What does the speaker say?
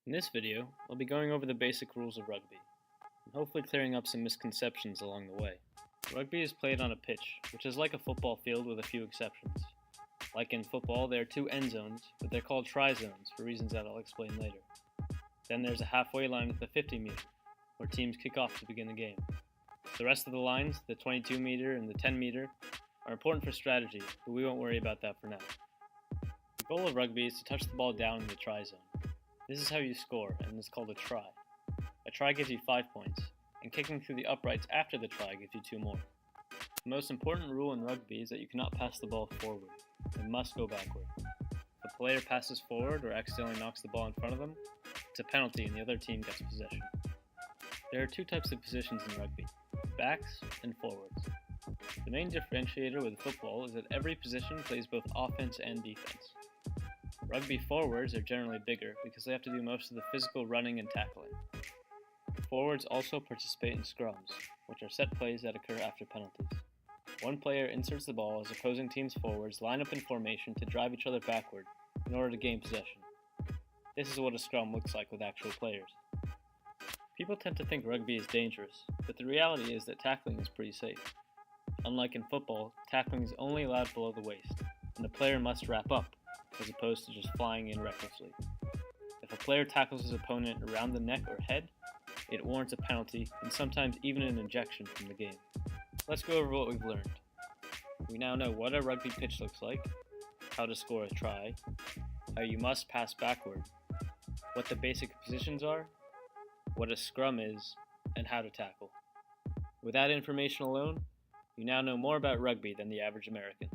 In this video, I'll be going over the basic rules of rugby, and hopefully clearing up some misconceptions along the way. Rugby is played on a pitch, which is like a football field with a few exceptions. Like in football, there are two end zones, but they're called tri-zones for reasons that I'll explain later. Then there's a halfway line at the 50 meter, where teams kick off to begin the game. The rest of the lines, the 22 meter and the 10 meter, are important for strategy, but we won't worry about that for now. The goal of rugby is to touch the ball down in the tri-zone. This is how you score, and it's called a try. A try gives you 5 points, and kicking through the uprights after the try gives you 2 more. The most important rule in rugby is that you cannot pass the ball forward. It must go backward. If a player passes forward or accidentally knocks the ball in front of them, it's a penalty and the other team gets possession. There are 2 types of positions in rugby, backs and forwards. The main differentiator with football is that every position plays both offense and defense. Rugby forwards are generally bigger because they have to do most of the physical running and tackling. Forwards also participate in scrums, which are set plays that occur after penalties. One player inserts the ball as opposing team's forwards line up in formation to drive each other backward in order to gain possession. This is what a scrum looks like with actual players. People tend to think rugby is dangerous, but the reality is that tackling is pretty safe. Unlike in football, tackling is only allowed below the waist, and the player must wrap up, as opposed to just flying in recklessly. If a player tackles his opponent around the neck or head, it warrants a penalty and sometimes even an ejection from the game. Let's go over what we've learned. We now know what a rugby pitch looks like, how to score a try, how you must pass backward, what the basic positions are, what a scrum is, and how to tackle. With that information alone, you now know more about rugby than the average American.